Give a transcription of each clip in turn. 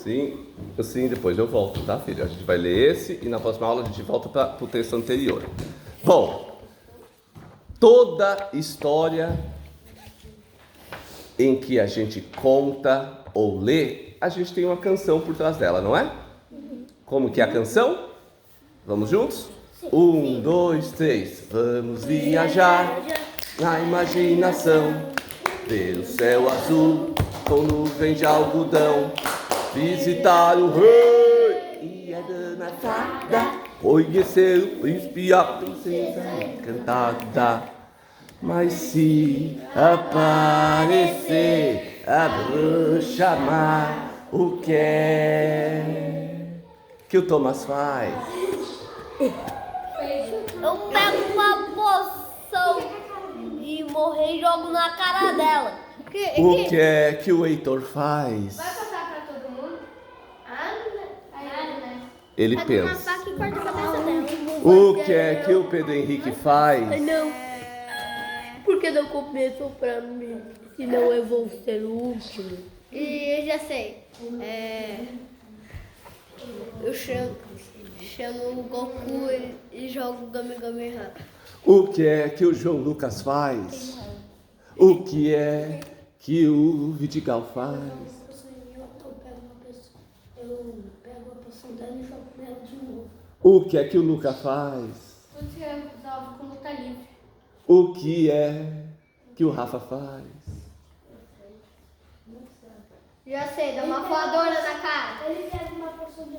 Sim, depois eu volto, tá, filho? A gente vai ler esse e na próxima aula a gente volta para o texto anterior. Bom, toda história em que a gente conta ou lê, a gente tem uma canção por trás dela, não é? Como que é a canção? Vamos juntos? 1, 2, 3. Vamos viajar na imaginação, ver o céu azul com nuvem de algodão, visitar o rei e a dama fada, conhecer o príncipe e a princesa encantada. Mas se aparecer a bruxa má, o que é que o Thomas faz? Eu pego uma poção e morrer e jogo na cara dela. O que é que o Heitor faz? Vai passar pra todo mundo? Ele Pega uma pensa. faca e corta a cabeça dela. O que é que o Pedro Henrique faz? Não. Porque não começou pra mim? Senão eu vou ser o último. E eu já sei. Eu chamo o Goku e jogo o Kamehameha. O que é que o João Lucas faz? O que é que o Vidigal faz? Eu pego a poção dela e jogo nela de novo. O que é que o Luca faz? Você resolve com luta livre. O que é que o Rafa faz? Já sei, dá uma voadora na cara. Ele pega uma poção de...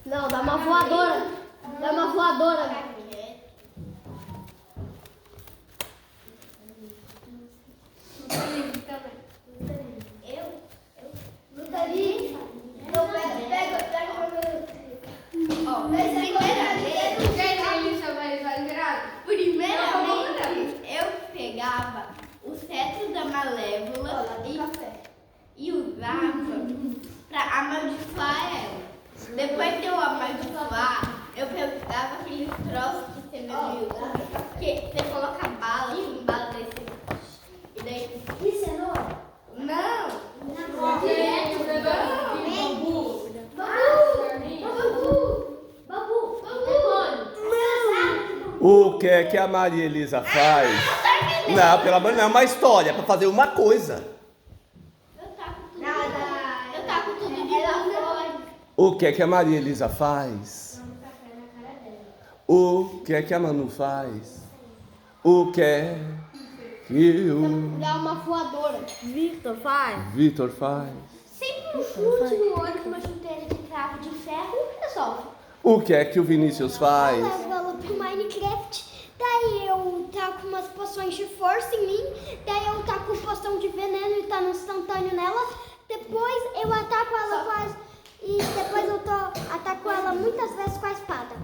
Não, dá uma voadora. Dá uma voadora. Luta livre também. Luta livre. Então pega Primeiramente, eu pegava o cetro da Malévola e usava pra amaldiçoar ela. Depois de eu amaldiçoar, eu pegava aqueles troços que você viu, que você coloca bala, um bala desse. E daí... E cenoura? Não! O que é que a Maria Elisa faz? Não, pelo amor de Deus, não é uma história, é para fazer uma coisa. Eu taco tudo de lá. O que é que a Maria Elisa faz? O que é que a Manu faz? O que é que o Dá uma voadora. Victor, faz. Vitor faz? Sempre um chute no olho com uma chuteira de cravo de ferro resolve. O que é que o Vinícius faz? Eu levo ela pro Minecraft, daí eu taco umas poções de força em mim, daí eu taco poção de veneno e tá no instantâneo nela, depois eu ataco ela com as... E depois eu ataco ela muitas vezes com a espada.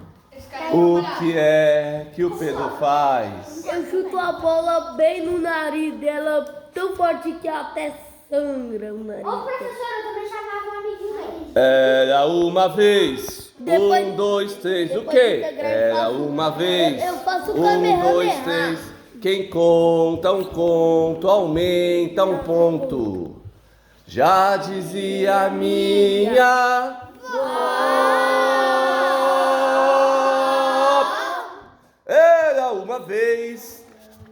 O que é que o Pedro faz? Eu chuto a bola bem no nariz dela, tão forte que até sangra o nariz. Ô professora, eu também chamava um amiguinho aí. Era uma vez. Depois- 1, 2, 3. O depois quê? integrar, eu Era faço- uma vez. eu faço 1, Kamehameha. 2, 3. Quem conta um conto aumenta um ponto. Já dizia a minha era uma vez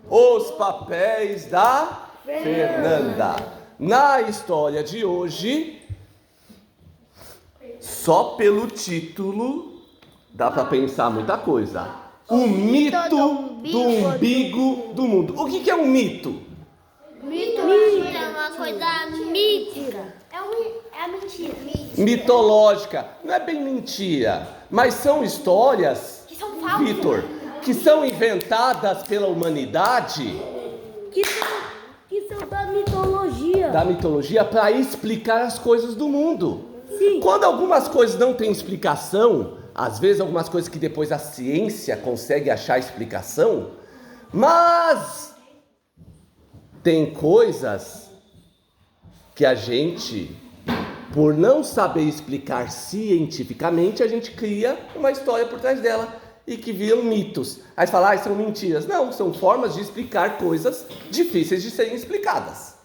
os papéis da Fernanda. Na história de hoje, só pelo título dá pra pensar muita coisa. O mito do umbigo do mundo. O que é um mito? Mito é uma coisa mítica. É mentira. Mitológica. Não é bem mentira, mas são histórias, Que são falsas. Vitor, que são inventadas pela humanidade, Que são da mitologia. para explicar as coisas do mundo. Sim. Quando algumas coisas não têm explicação, às vezes algumas coisas que depois a ciência consegue achar explicação, mas tem coisas que a gente, por não saber explicar cientificamente, a gente cria uma história por trás dela e que viram mitos. Aí você fala, são mentiras. Não, são formas de explicar coisas difíceis de serem explicadas.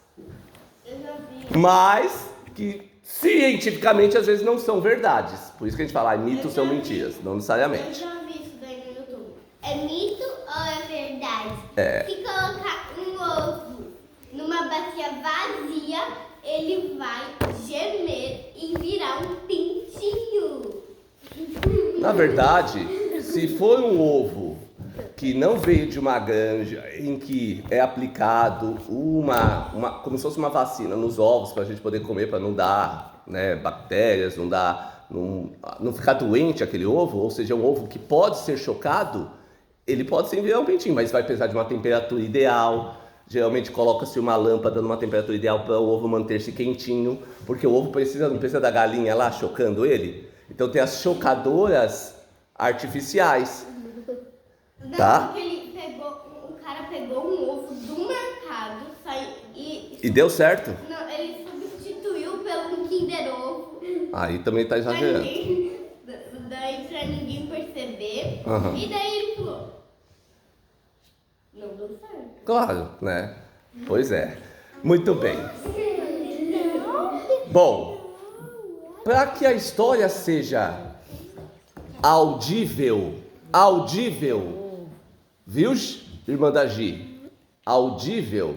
Mas que cientificamente às vezes não são verdades. Por isso que a gente fala, mitos são mentiras, não Eu necessariamente. já vi isso daí no YouTube. É mito ou é verdade? É. Se colocar um ovo numa bacia vazia, ele vai gemer e virar um pintinho. Na verdade, se for um ovo que não veio de uma granja em que é aplicado como se fosse uma vacina nos ovos para a gente poder comer, para não dar, né, bactérias, não ficar doente aquele ovo, ou seja, um ovo que pode ser chocado, ele pode sim virar um pintinho, mas vai precisar de uma temperatura ideal. Geralmente coloca-se uma lâmpada numa temperatura ideal para o ovo manter-se quentinho, porque o ovo não precisa da galinha lá chocando ele. Então tem as chocadoras artificiais. Não, Tá. porque o cara pegou um ovo do mercado E deu certo. Não, ele substituiu pelo um Kinder Ovo. Aí também tá exagerando. Daí pra ninguém perceber. Aham. E daí ele falou, não deu certo. Claro, né? Pois é. Muito bem. Bom, para que a história seja audível, viu, irmã da Gi? Audível,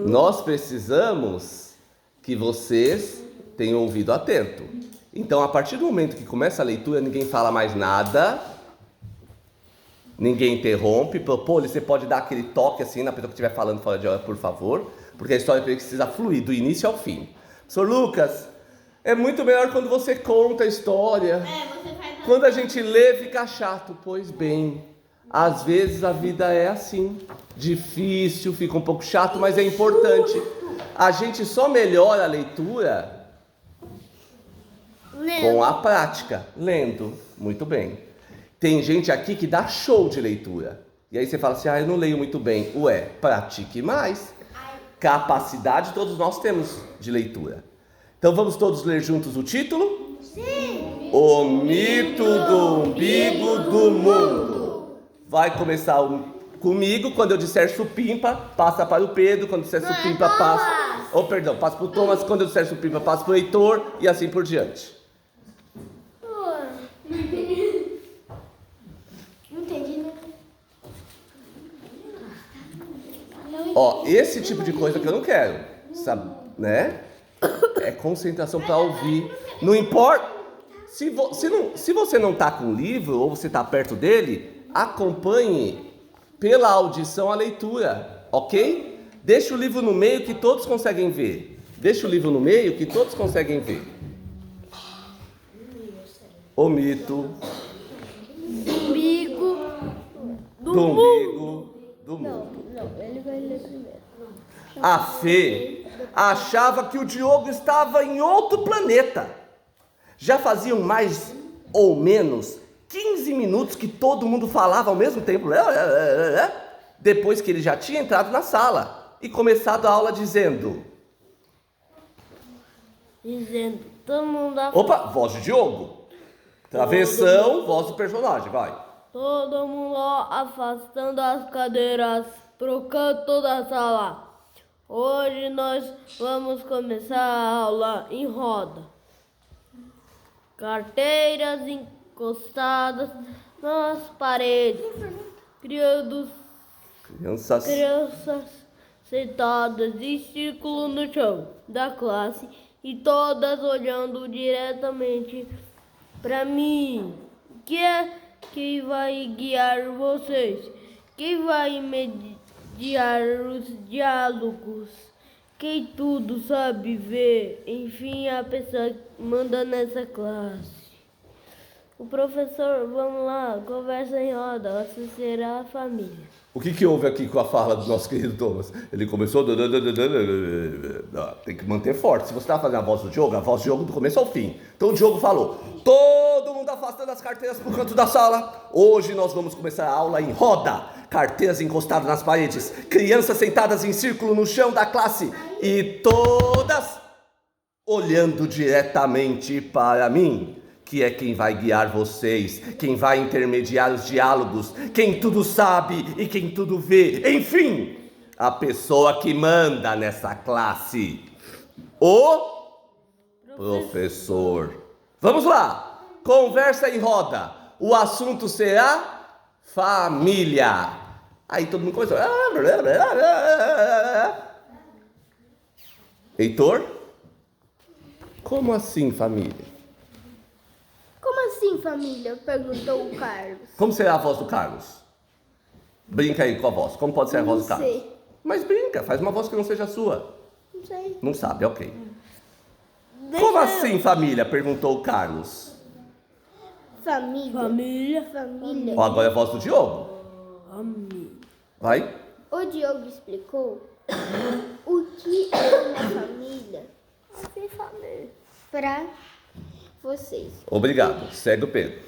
nós precisamos que vocês tenham ouvido atento. Então, a partir do momento que começa a leitura, ninguém fala mais nada, ninguém interrompe. Pô, você pode dar aquele toque assim na pessoa que estiver falando fora de hora, por favor, porque a história precisa fluir do início ao fim. Sr. Lucas, é muito melhor quando você conta a história. Você faz Quando a gente lê, fica chato. Pois bem, às vezes a vida é assim, difícil, fica um pouco chato, mas é importante. A gente só melhora a leitura com a prática, lendo. Muito bem. Tem gente aqui que dá show de leitura. E aí você fala assim, eu não leio muito bem. Ué, pratique mais. Capacidade todos nós temos de leitura. Então vamos todos ler juntos o título? Sim. O mito do umbigo do mundo. Vai começar comigo. Quando eu disser supimpa, passa para o Pedro. Quando disser supimpa, passa... passa para o Thomas. Quando eu disser supimpa, passa para o Heitor. E assim por diante. Não entendi, né? Ó, esse tipo de coisa que eu não quero, sabe, né? É concentração para ouvir. Não importa. Se você não tá com o livro ou você tá perto dele, acompanhe pela audição a leitura, ok? Deixa o livro no meio que todos conseguem ver. O mito Umbigo do umbigo do mundo. Não, ele vai ler primeiro. A Fê achava que o Diogo estava em outro planeta. Já faziam mais ou menos 15 minutos que todo mundo falava ao mesmo tempo. Depois que ele já tinha entrado na sala e começado a aula dizendo... todo mundo... Opa, voz de Diogo. Travessão, voz do personagem, vai. Todo mundo afastando as cadeiras pro canto da sala. Hoje nós vamos começar a aula em roda. Carteiras encostadas nas paredes. Crianças. Crianças sentadas em círculo no chão da classe e todas olhando diretamente para mim. Quem vai guiar vocês? Quem vai mediar os diálogos? Quem tudo sabe ver? Enfim, a pessoa que manda nessa classe. O professor, vamos lá, conversa em roda, você será a família. O que houve aqui com a fala do nosso querido Thomas? Ele começou... Tem que manter forte. Se você está fazendo a voz do Diogo do começo ao fim. Então o Diogo falou... Todo mundo afastando as carteiras pro canto da sala. Hoje nós vamos começar a aula em roda. Carteiras encostadas nas paredes. Crianças sentadas em círculo no chão da classe. E todas olhando diretamente para mim. Que é quem vai guiar vocês, quem vai intermediar os diálogos, quem tudo sabe e quem tudo vê. Enfim, a pessoa que manda nessa classe. O Professor. Vamos lá. Conversa em roda. O assunto será família. Aí todo mundo começou. Heitor? Como assim família? Como assim, família? Perguntou o Carlos. Como será a voz do Carlos? Brinca aí com a voz. Como pode ser a voz do Carlos? Não sei. Mas brinca, faz uma voz que não seja a sua. Não sei. Não sabe, ok. Deixa Como eu- assim família? Perguntou o Carlos. Família. Ó, agora é a voz do Diogo. Família. Vai. O Diogo explicou o que é uma família Assim, família. para vocês. Obrigado. Segue o Pedro.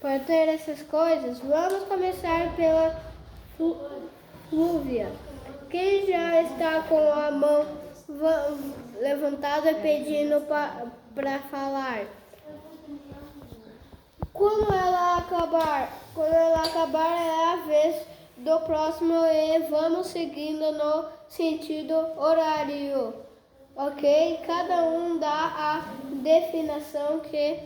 Para ter essas coisas, vamos começar pela Flúvia, que já está com a mão levantada pedindo para falar. Quando ela acabar é a vez do próximo e vamos seguindo no sentido horário, ok? Cada um dá a definição que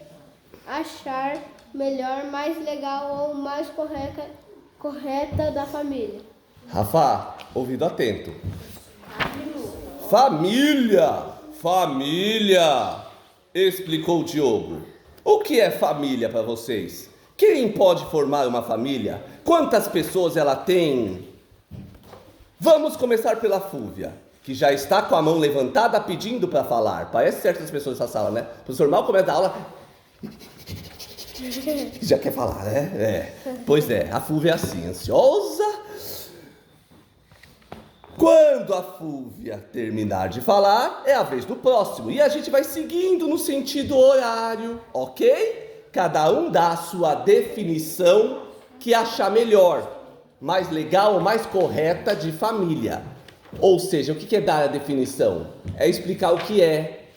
achar melhor, mais legal ou mais correta da família. Rafa, ouvido atento. Família! Família! Explicou o Diogo. O que é família para vocês? Quem pode formar uma família? Quantas pessoas ela tem? Vamos começar pela Fúvia, que já está com a mão levantada pedindo para falar. Parece certas pessoas nessa sala, né? O professor mal começa a aula. Já quer falar, né? É. Pois é, a Fúvia é assim, ansiosa. Quando a Fúvia terminar de falar, é a vez do próximo. E a gente vai seguindo no sentido horário, ok? Cada um dá a sua definição que achar melhor, mais legal ou mais correta de família. Ou seja, o que é dar a definição? É explicar o que é.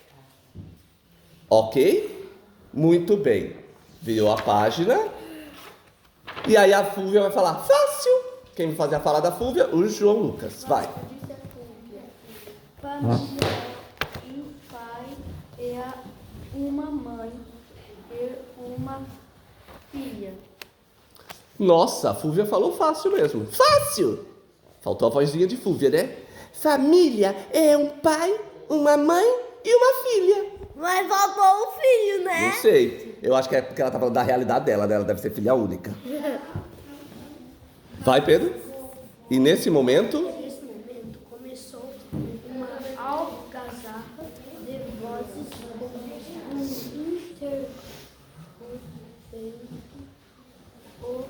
Ok? Muito bem. Virou a página. E aí a Fúvia vai falar, fácil. Quem vai fazer a fala da Fúvia? O João Lucas. Vai. Família, um pai e uma mãe e uma filha. Nossa, a Fúvia falou fácil mesmo. Fácil! Faltou a vozinha de Fúvia, né? Família é um pai, uma mãe e uma filha. Mas faltou o filho, né? Não sei. Eu acho que é porque ela tá falando da realidade dela, né? Ela deve ser filha única. Vai, Pedro. E nesse momento... Nesse momento começou uma algazarra de vozes interrompendo o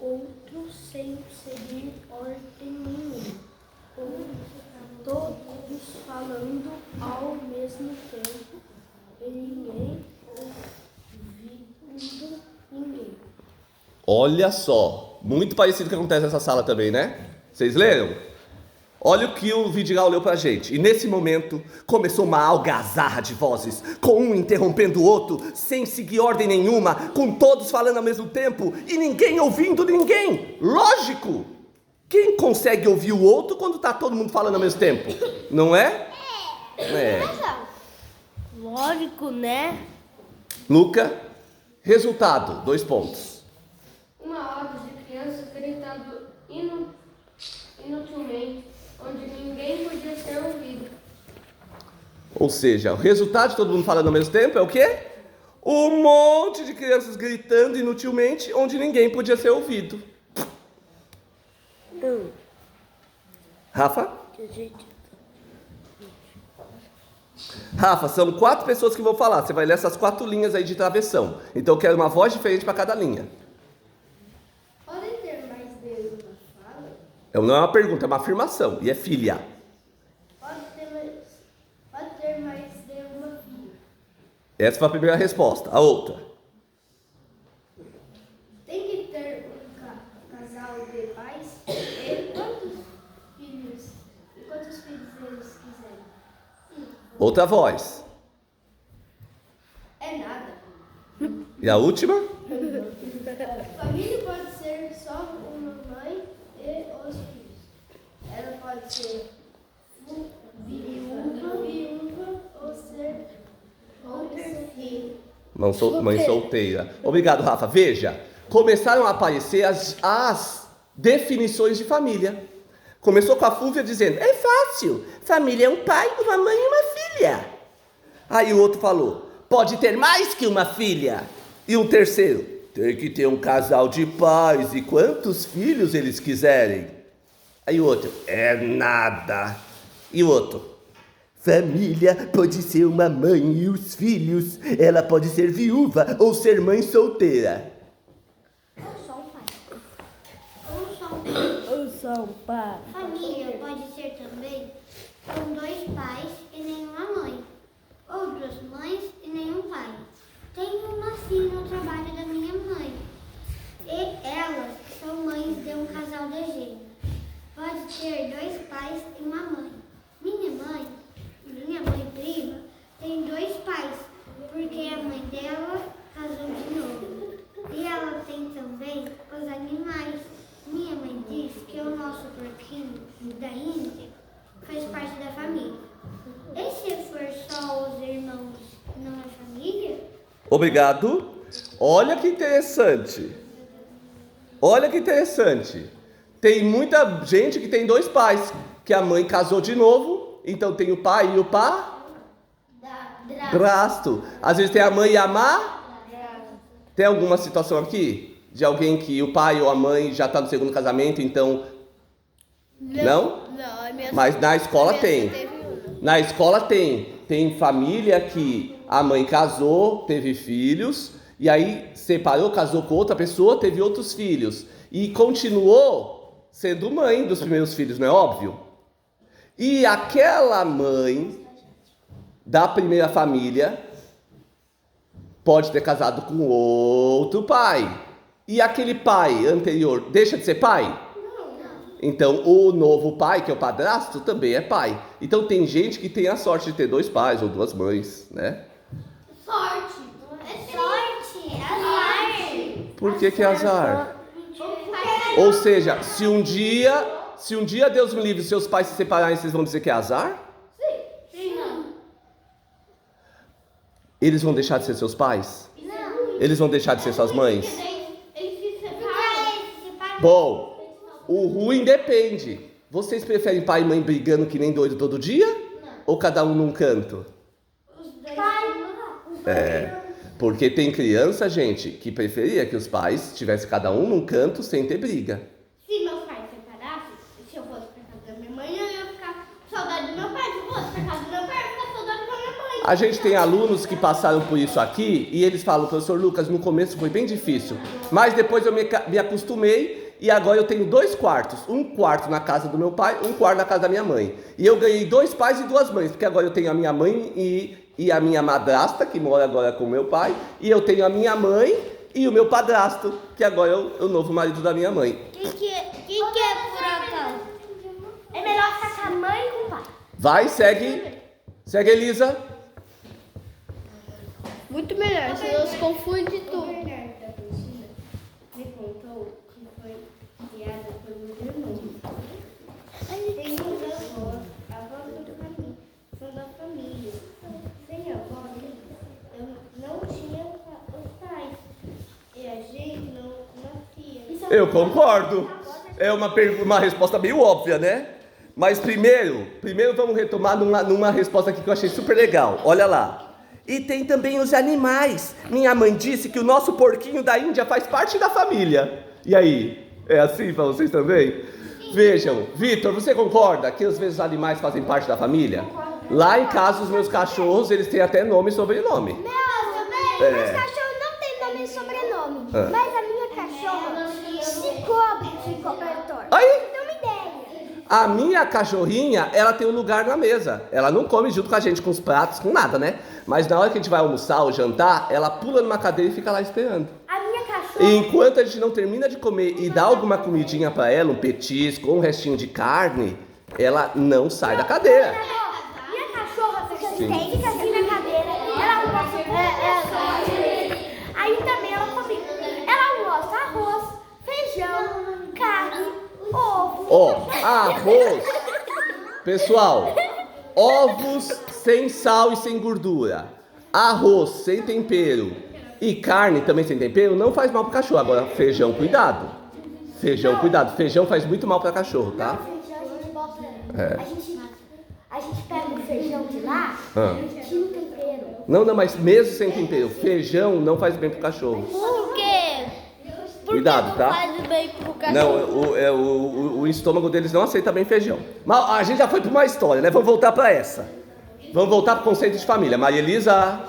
outro sem seguir ordem nenhuma. Todos falando ao mesmo tempo e ninguém ouvindo ninguém. Olha só. Muito parecido com o que acontece nessa sala também, né? Vocês leram? Olha o que o Vidigal leu pra gente. E nesse momento, começou uma algazarra de vozes, com um interrompendo o outro, sem seguir ordem nenhuma, com todos falando ao mesmo tempo e ninguém ouvindo ninguém. Lógico! Quem consegue ouvir o outro quando tá todo mundo falando ao mesmo tempo? Não é? É. Lógico, né? Luca, resultado, 2 pontos. Uma hora de crianças gritando inutilmente, onde ninguém podia ser ouvido. Ou seja, o resultado de todo mundo falando ao mesmo tempo é o quê? Um monte de crianças gritando inutilmente, onde ninguém podia ser ouvido. Rafa? Rafa, são 4 pessoas que vão falar. Você vai ler essas 4 linhas aí de travessão. Então eu quero uma voz diferente para cada linha. Podem ter mais de uma fala? Não é uma pergunta, é uma afirmação. E é filha. Pode ter mais de uma filha. Essa foi a primeira resposta. A outra. Tem que ter um casal de pais e quantos filhos eles quiserem. Outra voz. É nada. E a última? Família pode ser só uma mãe e os filhos. Ela pode ser viúva Mãe solteira. Obrigado, Rafa. Veja, começaram a aparecer as definições de família. Começou com a Fúvia dizendo, é fácil, família é um pai, uma mãe e uma filha. Aí o outro falou, pode ter mais que uma filha. E o terceiro, tem que ter um casal de pais e quantos filhos eles quiserem. Aí o outro, é nada. E o outro, família pode ser uma mãe e os filhos. Ela pode ser viúva ou ser mãe solteira. Ou só um pai. Família pode ser também com 2 pais e nenhuma mãe, ou 2 mães e nenhum pai. Tenho uma filha no trabalho da minha mãe, e elas são mães de um casal de gêmeos. Pode ter 2 pais e uma mãe. Minha mãe prima, tem 2 pais, porque a mãe dela casou de novo. E ela tem também os animais. Minha mãe diz que o nosso porquinho da Índia faz parte da família. E se for só os irmãos, não é família? Obrigado. Olha que interessante. Olha que interessante. Tem muita gente que tem 2 pais, que a mãe casou de novo, então tem o pai e o padrasto. Às vezes tem a mãe e a Tem alguma situação aqui? De alguém que o pai ou a mãe já está no segundo casamento, então... Não? Mas na escola tem. Na escola tem. Tem família que a mãe casou, teve filhos, e aí separou, casou com outra pessoa, teve outros filhos. E continuou sendo mãe dos primeiros filhos, não é óbvio? E aquela mãe da primeira família pode ter casado com outro pai. E aquele pai anterior deixa de ser pai? Não. Então o novo pai, que é o padrasto, também é pai. Então tem gente que tem a sorte de ter 2 pais ou 2 mães, né? Sorte. É sorte. Azar. Por que é azar? Ou seja, se um dia Deus me livre, seus pais se separarem, vocês vão dizer que é azar? Sim. Eles vão deixar de ser seus pais? Não. Eles vão deixar de ser suas mães? Eles se separam. Bom, o ruim depende. Vocês preferem pai e mãe brigando que nem doido todo dia? Não. Ou cada um num canto? Os 2. Porque tem criança, gente, que preferia que os pais estivessem cada um num canto sem ter briga. Se meus pais se separassem, se eu fosse pra casa da minha mãe, eu ia ficar com saudade do meu pai. Se eu fosse pra casa do meu pai, eu ia ficar com saudade da minha mãe. A gente tem alunos que passaram por isso aqui e eles falam, professor Lucas, no começo foi bem difícil, mas depois eu me acostumei e agora eu tenho 2 quartos. Um quarto na casa do meu pai, um quarto na casa da minha mãe. E eu ganhei 2 pais e 2 mães, porque agora eu tenho a minha mãe e a minha madrasta, que mora agora com o meu pai, e eu tenho a minha mãe e o meu padrasto, que agora é o novo marido da minha mãe. Que é por acaso? É melhor ficar com a mãe e com o pai. Vai, segue Elisa. Muito melhor, senão se confunde tudo. Me contou que foi criada por meus irmãos. Tem uns avós do caminho, são da família. Sem avós, eu não tinha os pais. E a gente não nascia. Eu concordo. É uma resposta meio óbvia, né? Mas primeiro vamos retomar numa resposta aqui que eu achei super legal. Olha lá. E tem também os animais. Minha mãe disse que o nosso porquinho da Índia faz parte da família. E aí? É assim para vocês também? Vejam, Vitor, você concorda que às vezes os animais fazem parte da família? Lá em casa, os meus cachorros, eles têm até nome e sobrenome. Meus também. Meus cachorros não têm nome e sobrenome. Mas a minha cachorra se cobre de cobertor. Aí? Dá uma ideia. A minha cachorrinha, ela tem um lugar na mesa. Ela não come junto com a gente, com os pratos, com nada, né? Mas na hora que a gente vai almoçar ou jantar, ela pula numa cadeira e fica lá esperando. A minha cachorra... E enquanto a gente não termina de comer e dá alguma comidinha pra ela, um petisco ou um restinho de carne, ela não sai da cadeira. Minha cachorra fica assim na cadeira. Ela almoça aí também ela come. Ela almoça arroz, feijão, carne, ovo. Ó, arroz. Pessoal, ovos sem sal e sem gordura. Arroz sem tempero E carne também sem tempero não faz mal pro cachorro. Agora, feijão, cuidado. Feijão, cuidado. Feijão faz muito mal para cachorro, tá? Feijão a gente bota. A gente pega o feijão de lá e tira o tempero. Não, mas mesmo sem tempero, feijão não faz bem pro cachorro. Por quê? Por Cuidado, que não tá? faz bem pro cachorro? Não, o estômago deles não aceita bem feijão. Mas a gente já foi para uma história, né? Vamos voltar para essa. Vamos voltar para o conceito de família. Maria Elisa.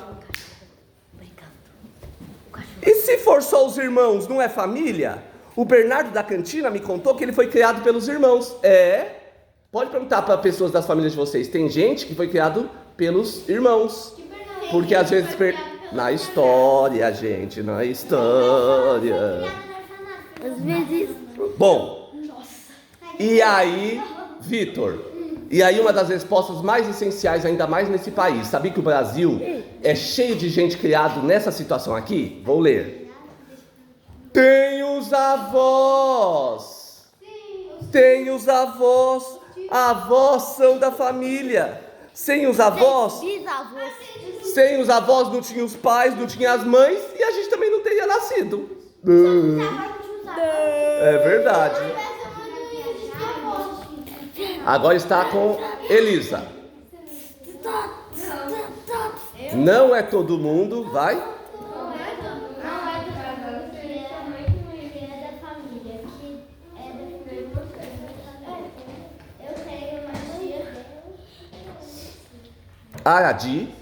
E se for só os irmãos, não é família? O Bernardo da Cantina me contou que ele foi criado pelos irmãos. Pode perguntar para pessoas das famílias de vocês. Tem gente que foi criado pelos irmãos. Porque às vezes... Na história, gente, na história. Às vezes... Bom, e aí, Vitor, e aí uma das respostas mais essenciais, ainda mais nesse país. Sabia que o Brasil é cheio de gente criado nessa situação aqui? Vou ler. Tem os avós. Tem os avós. Avós são da família. Sem os avós... Bisavôs. Sem os avós não tinha os pais, não tinha as mães e a gente também não teria nascido. É verdade. Agora está com Elisa. Não é todo mundo, vai. Aradi.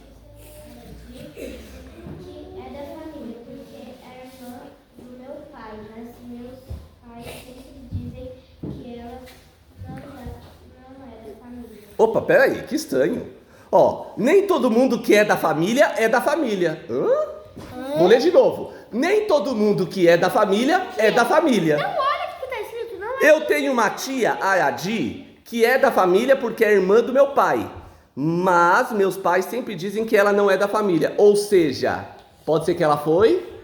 Opa, peraí, que estranho. Ó, nem todo mundo que é da família é da família. Vou ler de novo. Nem todo mundo que é da família é da família. Não olha o que tá escrito, não. Eu tenho uma tia, Aradi, que é da família porque é irmã do meu pai. Mas meus pais sempre dizem que ela não é da família. Ou seja, pode ser que ela foi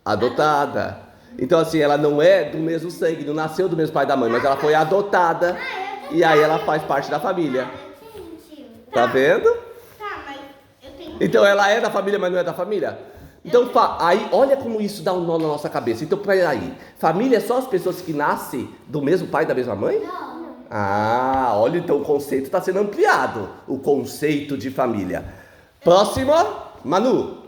adotada. Então assim, ela não é do mesmo sangue, não nasceu do mesmo pai e da mãe, mas ela foi adotada. E aí ela faz parte da família. Tá vendo? Tá, mas eu tenho... Então ela é da família, mas não é da família? Então aí, olha como isso dá um nó na nossa cabeça. Então peraí, família é só as pessoas que nascem do mesmo pai e da mesma mãe? Não. Ah, olha, então o conceito está sendo ampliado. O conceito de família. Próxima, Manu.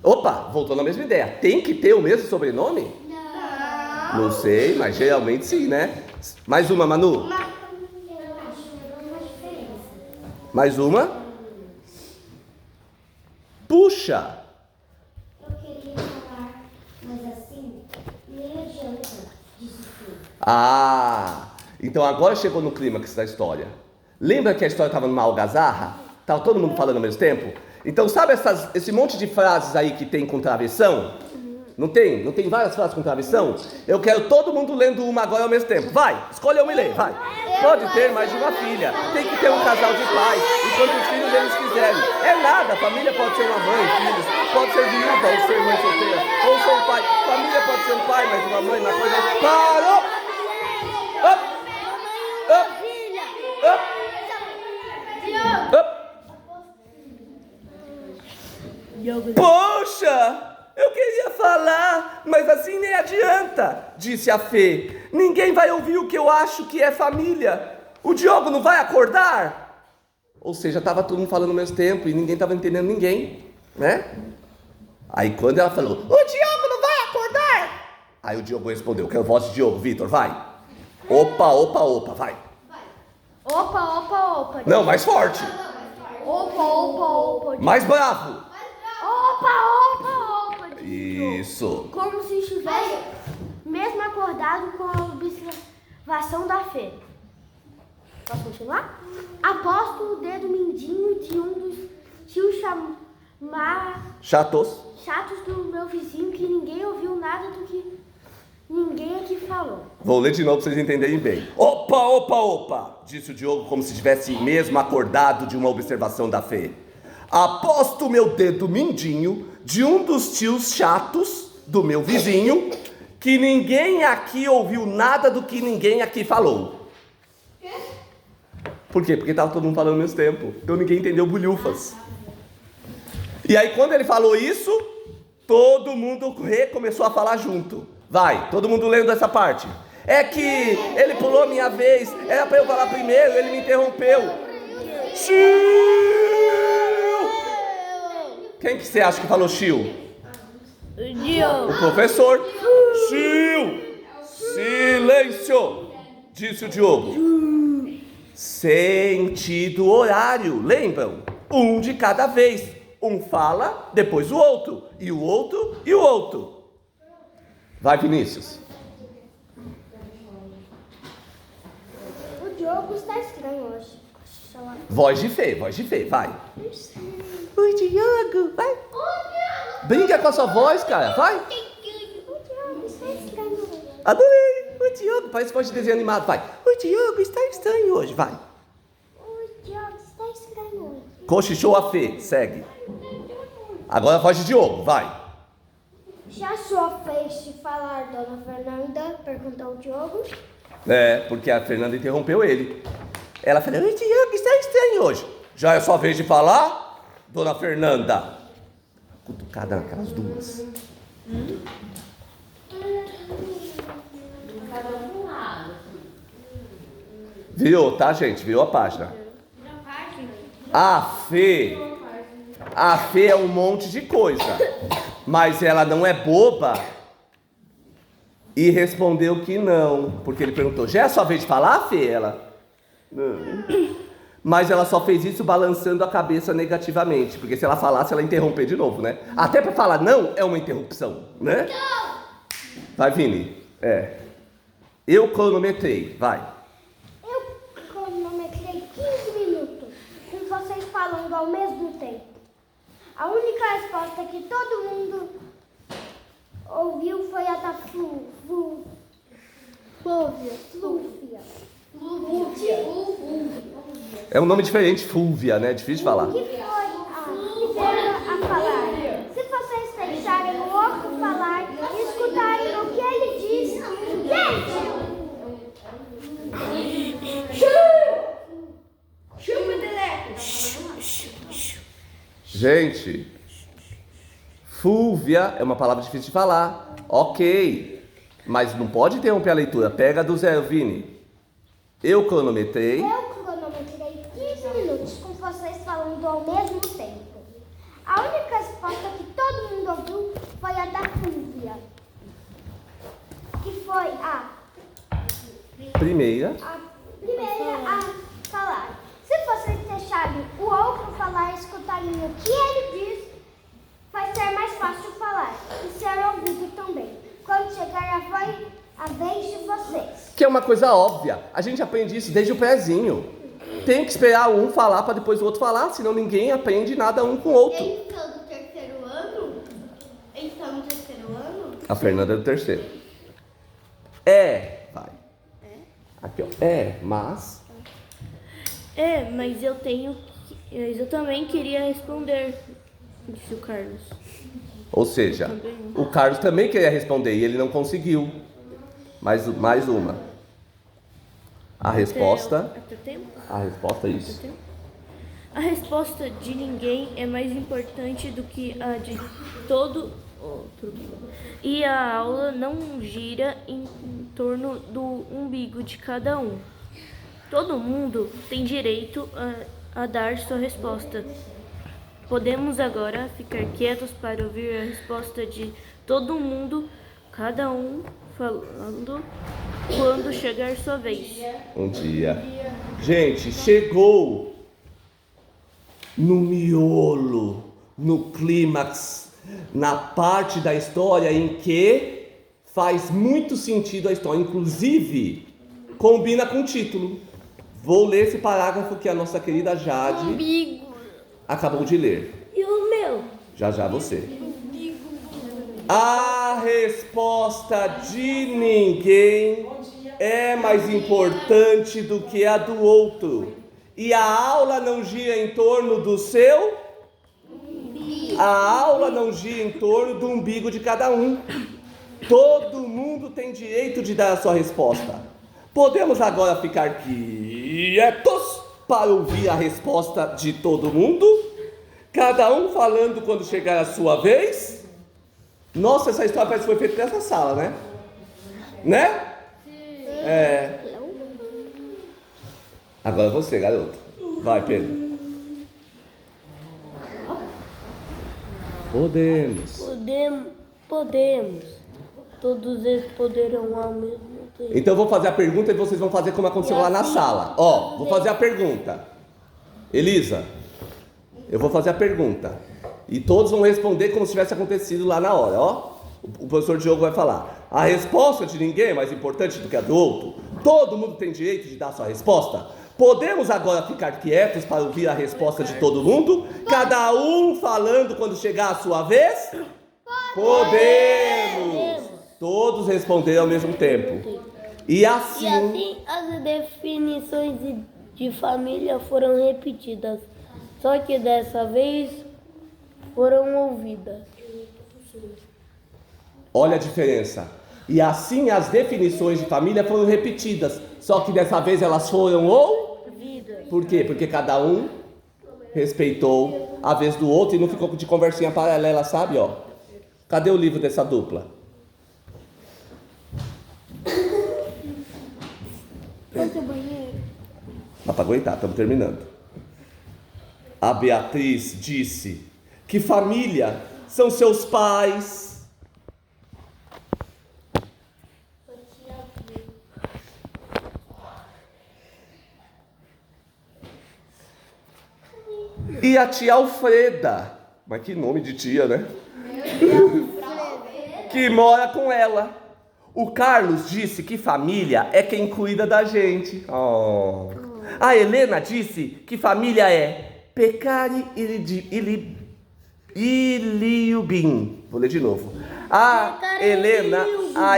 Opa, voltou na mesma ideia. Tem que ter o mesmo sobrenome? Não sei, mas geralmente sim, né? Mais uma, Manu. Mais uma. Puxa. Eu queria falar, mas assim, nem adianta disso tudo. Ah, então agora chegou no clímax da história. Lembra que a história estava numa algazarra? Estava todo mundo falando ao mesmo tempo? Então sabe esse monte de frases aí que tem com travessão? Não tem? Não tem várias frases com travessão? Eu quero todo mundo lendo uma agora ao mesmo tempo. Vai, escolha uma e lê, vai. Pode ter mais de uma filha. Tem que ter um casal de pais, enquanto os filhos eles quiserem. É nada, família pode ser uma mãe, filhos, pode ser viúva ou ser mãe solteira, ou ser um pai. Família pode ser um pai, mas uma mãe, uma coisa... Parou! Up! Up! Up! Up! Poxa! Eu queria falar, mas assim nem adianta, disse a Fê. Ninguém vai ouvir o que eu acho que é família. O Diogo não vai acordar? Ou seja, estava todo mundo falando ao mesmo tempo e ninguém estava entendendo ninguém, né? Aí quando ela falou, o Diogo não vai acordar? Aí o Diogo respondeu, quero voz de Diogo, Vitor, vai. Opa, vai. Opa. Não, mais forte. Opa. Mais bravo. Opa. Isso. Como se estivesse mesmo acordado com a observação da Fê. Posso continuar? Aposto o dedo mindinho de um dos tios Chatos do meu vizinho que ninguém ouviu nada do que ninguém aqui falou. Vou ler de novo para vocês entenderem bem. Opa, disse o Diogo como se tivesse mesmo acordado de uma observação da Fê. Aposto o meu dedo mindinho de um dos tios chatos do meu vizinho que ninguém aqui ouviu nada do que ninguém aqui falou. Por quê? Porque estava todo mundo falando ao mesmo tempo. Então ninguém entendeu bulhufas. E aí quando ele falou isso, todo mundo começou a falar junto. Vai, todo mundo lendo essa parte. É que ele pulou a minha vez, era para eu falar primeiro, ele me interrompeu. Xiu! Quem que você acha que falou Xiu? Diogo. O professor. Xiu! Silêncio! Disse o Diogo. Sentido horário, lembram? Um de cada vez. Um fala, depois o outro. E o outro, e o outro. Vai, Vinícius. O Diogo está estranho hoje. Voz de fé, vai. Oi, Diogo, vai. Brinca com a sua voz, cara, vai. O Diogo está estranho hoje. Adorei. O Diogo, parece voz de desenho animado, vai. O Diogo está estranho hoje, vai. O Diogo está estranho hoje. Cochichou a Fê, segue. Agora a voz de Diogo, vai. Já sua vez de falar, dona Fernanda? Perguntou o Diogo. É, porque a Fernanda interrompeu ele. Ela falou, o Diogo está estranho hoje. Já é sua vez de falar, dona Fernanda? Cutucada naquelas duas. Virou, tá, gente? Virou a página. A Fê é um monte de coisa, mas ela não é boba e respondeu que não, porque ele perguntou, já é a sua vez de falar, Fê? Ela, não. Mas ela só fez isso balançando a cabeça negativamente, porque se ela falasse, ela ia interromper de novo, né? Até para falar não é uma interrupção, né? Vai, Vini. Eu cronometrei, vai. Eu cronometrei 15 minutos, com vocês falando ao mesmo tempo. A única resposta que todo mundo ouviu foi a da Flúvia. É um nome diferente, Fúvia, né? Difícil de falar. Que foi a primeira a falar. Se vocês deixarem o outro falar e escutarem o que ele diz, Gente, Fúvia é uma palavra difícil de falar. Ok, mas não pode interromper a leitura. Pega do zero, Vini. Eu cronometrei 15 minutos com vocês falando ao mesmo tempo. A única resposta que todo mundo ouviu foi a da Flúvia, que foi a primeira a falar. Se vocês deixarem o outro falar e escutarem o que ele diz, vai ser mais fácil falar e ser ouvido também, quando chegar a vez de vocês. Que é uma coisa óbvia. A gente aprende isso desde o prézinho. Tem que esperar um falar para depois o outro falar, senão ninguém aprende nada um com o outro. Eles estão no terceiro ano? Eles estão no terceiro ano? A Fernanda é do terceiro. Vai. Aqui, ó. Mas... mas eu também queria responder, disse o Carlos. Ou seja, o Carlos também queria responder e ele não conseguiu. Mais uma. A resposta... A resposta é isso. A resposta de ninguém é mais importante do que a de todo outro. E a aula não gira em torno do umbigo de cada um. Todo mundo tem direito a dar sua resposta. Podemos agora ficar quietos para ouvir a resposta de todo mundo, cada um falando quando chegar sua vez. Um dia. Gente, chegou no miolo, no clímax, na parte da história em que faz muito sentido a história. Inclusive, combina com o título. Vou ler esse parágrafo que a nossa querida Jade acabou de ler. E o meu? Já você. A resposta de ninguém é mais importante do que a do outro. E a aula não gira em torno do seu? A aula não gira em torno do umbigo de cada um. Todo mundo tem direito de dar a sua resposta. Podemos agora ficar quietos para ouvir a resposta de todo mundo, cada um falando quando chegar a sua vez. Nossa, essa história parece que foi feita nessa sala, né? Né? É. Agora você, garoto. Vai, Pedro. Podemos. Todos eles poderão ao mesmo tempo. Então eu vou fazer a pergunta e vocês vão fazer como aconteceu lá na sala. Ó, vou fazer a pergunta. Elisa, eu vou fazer a pergunta. E todos vão responder como se tivesse acontecido lá na hora, ó. O professor Diogo vai falar. A resposta de ninguém é mais importante do que a do outro. Todo mundo tem direito de dar a sua resposta. Podemos agora ficar quietos para ouvir a resposta de todo mundo? Cada um falando quando chegar a sua vez? Podemos! Todos responderam ao mesmo tempo. E assim as definições de família foram repetidas. Só que dessa vez foram ouvidas. Olha a diferença. E assim as definições de família foram repetidas. Só que dessa vez elas foram ouvidas. Por quê? Porque cada um respeitou a vez do outro e não ficou de conversinha paralela, sabe? Ó. Cadê o livro dessa dupla? Dá pra aguentar, estamos terminando. A Beatriz disse que família são seus pais. E a tia Alfreda, mas que nome de tia, né? Que mora com ela. O Carlos disse que família é quem cuida da gente. Oh. A Helena disse que família é Pecari Iliubim. Vou ler de novo. A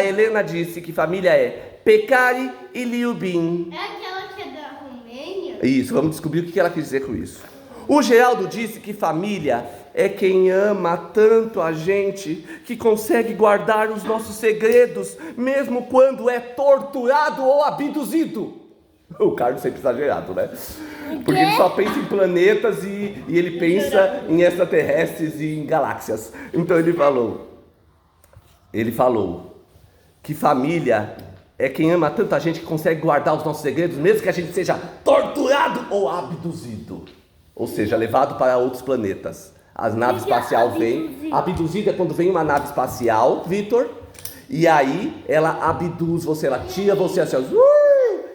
Helena disse que família é Pecari Iliubim. É aquela que é da Romênia? Isso, vamos descobrir o que ela quis dizer com isso. O Geraldo disse que família é quem ama tanto a gente que consegue guardar os nossos segredos, mesmo quando é torturado ou abduzido. O Carlos sempre exagerado, né? Porque ele só pensa em planetas e ele pensa em extraterrestres e em galáxias. Então ele falou que família é quem ama tanto a gente que consegue guardar os nossos segredos, mesmo que a gente seja torturado ou abduzido. Ou seja, levado para outros planetas. A nave espacial vem. Abduzido é quando vem uma nave espacial, Vitor. E aí ela abduz você, ela tira você assim.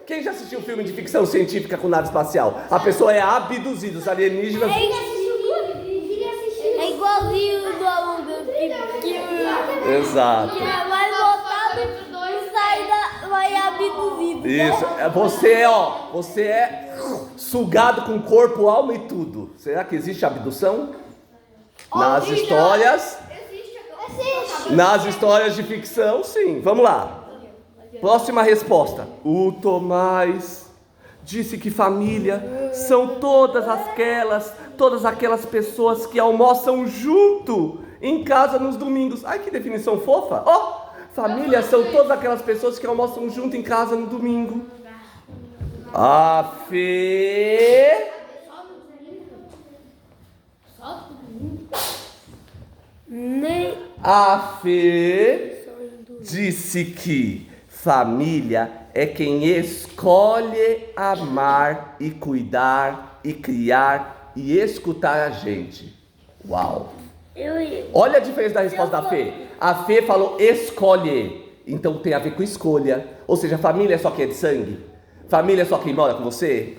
Quem já assistiu filme de ficção científica com nave espacial? A pessoa é abduzida, os alienígenas. É igualzinho do aluno Exato. que vai voltado e vai abduzido. Isso. Você é sugado com corpo, alma e tudo. Será que existe abdução? Nas histórias. Nas histórias de ficção, sim. Vamos lá. Próxima resposta. O Tomás disse que família são todas aquelas pessoas que almoçam junto em casa nos domingos. Ai, que definição fofa. Família são todas aquelas pessoas que almoçam junto em casa no domingo. A Fê disse que família é quem escolhe amar e cuidar e criar e escutar a gente. Uau! Olha a diferença da resposta da Fê. A Fê falou escolhe, então tem a ver com escolha. Ou seja, família é só quem é de sangue? Família é só quem mora com você?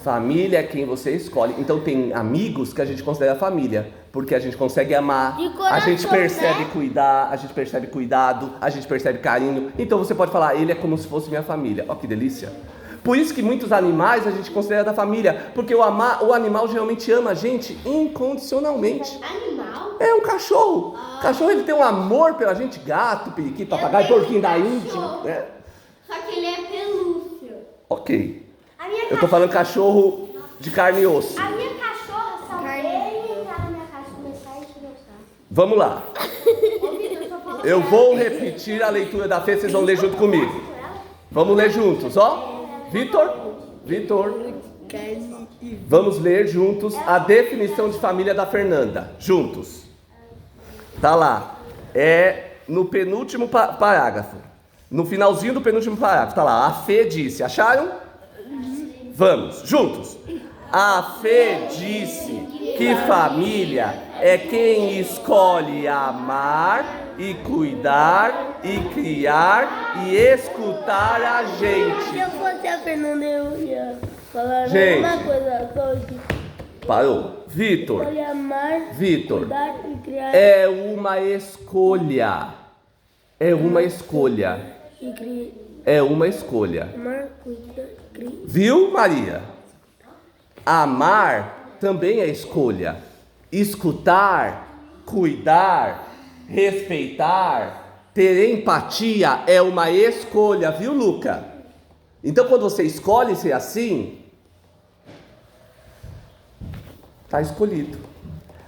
Família é quem você escolhe. Então tem amigos que a gente considera família, porque a gente consegue amar, a gente percebe cuidar, a gente percebe cuidado, a gente percebe carinho. Então você pode falar, ele é como se fosse minha família. Ó, que delícia. Por isso que muitos animais a gente considera da família, porque o animal geralmente ama a gente incondicionalmente. Animal? É um cachorro. Cachorro, ele tem um amor pela gente. Gato, periquito, papagaio, porquinho da Índia. É. Só que ele é pelúcia. Ok. Eu tô falando cachorro de carne e osso. A minha cachorra só veio entrar na minha casa e começar a encher meu saco. Vamos lá. Eu vou repetir a leitura da Fê, vocês vão ler junto comigo. Vamos ler juntos, ó. Vitor. carne e Vamos ler juntos a definição de família da Fernanda. Juntos. Tá lá. É no penúltimo parágrafo. No finalzinho do penúltimo parágrafo. Tá lá. A Fê disse. Acharam? Vamos. Juntos. A Fê disse que família é quem escolhe amar e cuidar e criar e escutar a Se gente. eu fosse a Fernanda, eu ia falar a Gente. mesma coisa. Só que Parou. Vitor. escolhe amar, Vitor. cuidar e criar É uma escolha. É uma escolha. e criar. É uma escolha. Amar, cuidar, criar. Viu, Maria? Amar também é escolha. Escutar, cuidar, respeitar, ter empatia é uma escolha, viu, Luca? Então, quando você escolhe ser assim, tá escolhido.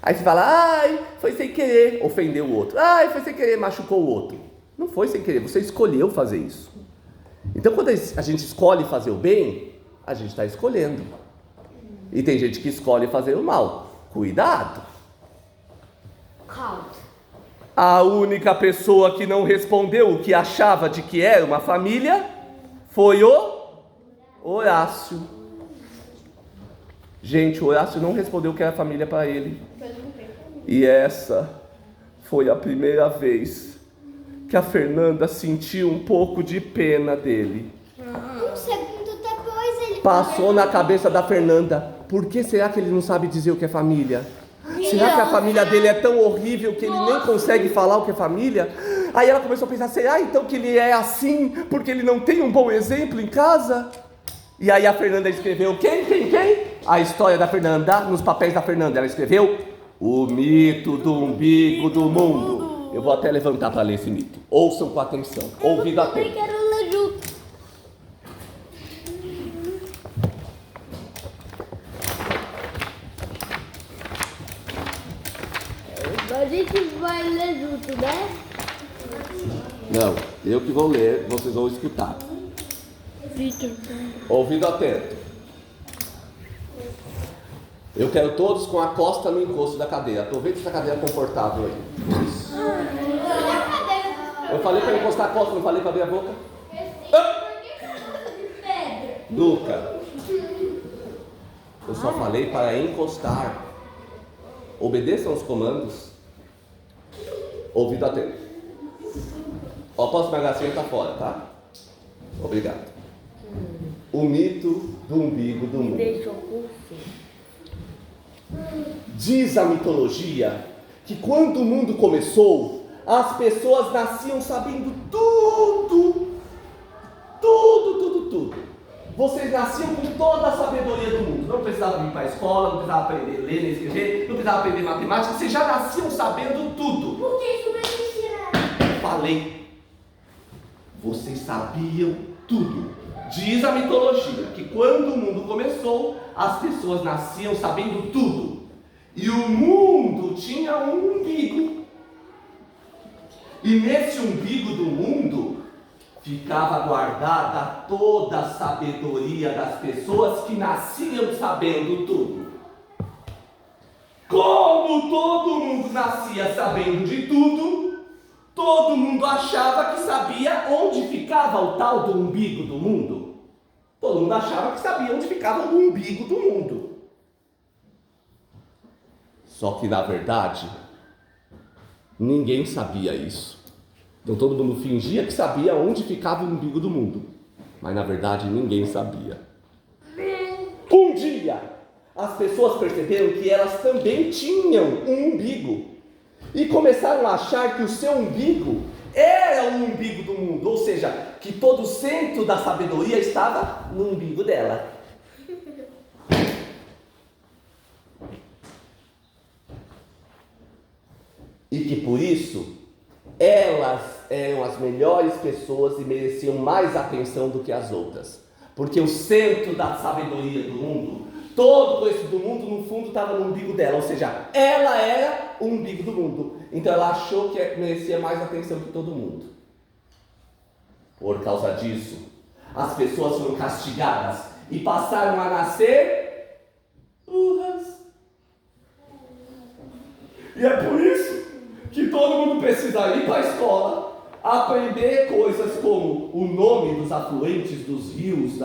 Aí você fala, ai, foi sem querer, ofendeu o outro. Ai, foi sem querer, machucou o outro. Não foi sem querer, você escolheu fazer isso. Então, quando a gente escolhe fazer o bem, a gente está escolhendo. E tem gente que escolhe fazer o mal. Cuidado. A única pessoa que não respondeu o que achava de que era uma família foi o Horácio. Gente, o Horácio não respondeu que era família para ele. E essa foi a primeira vez que a Fernanda sentiu um pouco de pena dele. Um segundo depois ele... Passou na cabeça da Fernanda, por que será que ele não sabe dizer o que é família? Será que a família dele é tão horrível que ele nem consegue falar o que é família? Aí ela começou a pensar, será então que ele é assim porque ele não tem um bom exemplo em casa? E aí a Fernanda escreveu, quem? A história da Fernanda, nos papéis da Fernanda, ela escreveu o mito do umbigo do mundo. Eu vou até levantar para ler esse mito. Ouçam com atenção, ouvido Eu também atento. quero ler junto. A gente vai ler junto, né? Não, eu que vou ler, vocês vão escutar. Vitor. Ouvido atento. Eu quero todos com a costa no encosto da cadeira. Aproveita essa cadeira confortável aí. Isso. Eu falei para encostar a costa, não falei para abrir a boca? Ah! Luca, eu só falei para encostar. Obedeçam os comandos. Ouvido atento. Ó, posso pegar assim e tá fora, tá? Obrigado. O mito do umbigo do mundo. Deixa eu curtir. Diz a mitologia que quando o mundo começou, as pessoas nasciam sabendo tudo. Vocês nasciam com toda a sabedoria do mundo. Não precisavam ir para a escola, não precisavam aprender a ler nem escrever, não precisavam aprender matemática. Vocês já nasciam sabendo tudo. Por que isso não existirá? Falei. Vocês sabiam tudo. Diz a mitologia que quando o mundo começou, as pessoas nasciam sabendo tudo. E o mundo tinha um umbigo. E nesse umbigo do mundo ficava guardada toda a sabedoria das pessoas que nasciam sabendo tudo. Como todo mundo nascia sabendo de tudo, todo mundo achava que sabia onde ficava o tal do umbigo do mundo. Todo mundo achava que sabia onde ficava o umbigo do mundo. Só que na verdade, ninguém sabia isso. Então todo mundo fingia que sabia onde ficava o umbigo do mundo. Mas na verdade ninguém sabia. Um dia, as pessoas perceberam que elas também tinham um umbigo. E começaram a achar que o seu umbigo era o umbigo do mundo. Ou seja, que todo o centro da sabedoria estava no umbigo dela. E que por isso, elas eram as melhores pessoas e mereciam mais atenção do que as outras. Porque o centro da sabedoria do mundo, todo o conhecimento do mundo, no fundo estava no umbigo dela. Ou seja, ela era o umbigo do mundo. Então ela achou que merecia mais atenção que todo mundo. Por causa disso, as pessoas foram castigadas e passaram a nascer burras. E é por isso que todo mundo precisa ir para a escola, aprender coisas como o nome dos afluentes dos rios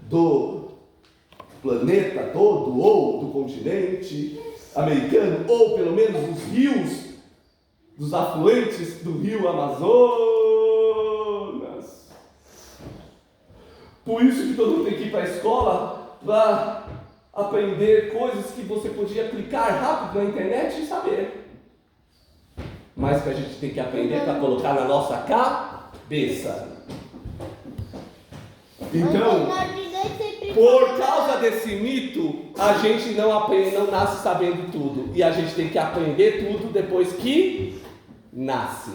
do planeta todo, ou do continente americano, ou pelo menos os rios, dos afluentes do rio Amazonas. Por isso que todo mundo tem que ir para a escola para aprender coisas que você podia clicar rápido na internet e saber. Mas que a gente tem que aprender para colocar na nossa cabeça. Então, por causa desse mito, a gente não nasce sabendo tudo. E a gente tem que aprender tudo depois que nasce.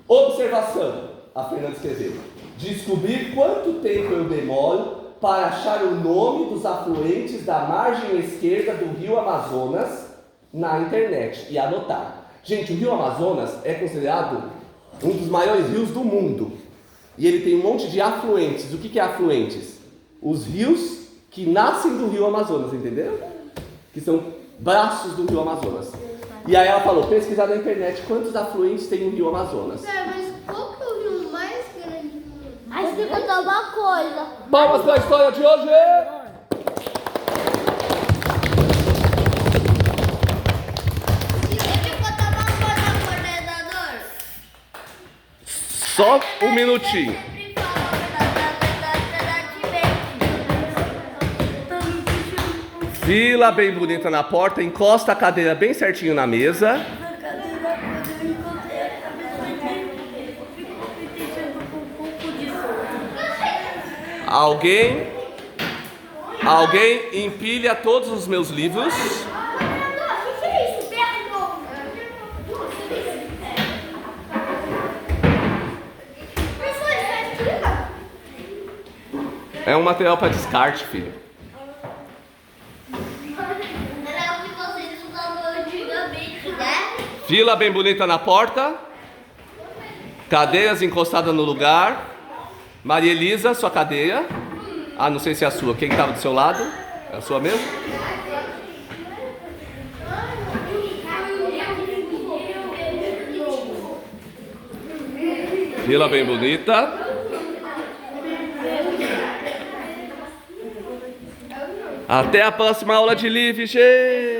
Observação, a Fernanda escreveu. Descobrir quanto tempo eu demoro para achar o nome dos afluentes da margem esquerda do rio Amazonas na internet e anotar. Gente, o rio Amazonas é considerado um dos maiores rios do mundo. E ele tem um monte de afluentes. O que é afluentes? Os rios que nascem do rio Amazonas, entenderam? Que são braços do rio Amazonas. E aí ela falou, pesquisar na internet quantos afluentes tem no rio Amazonas. Mas qual que é o rio mais grande do mundo? Mas tem que contar uma coisa. Palmas para a história de hoje! Só um minutinho. Fila bem bonita na porta, encosta a cadeira bem certinho na mesa. Alguém empilha todos os meus livros. É um material para descarte, filho. Era o que vocês usavam antigamente, né? Fila bem bonita na porta. Cadeiras encostadas no lugar. Maria Elisa, sua cadeira. Ah, não sei se é a sua. Quem estava do seu lado? É a sua mesmo? Fila bem bonita. Até a próxima aula de livre, gente!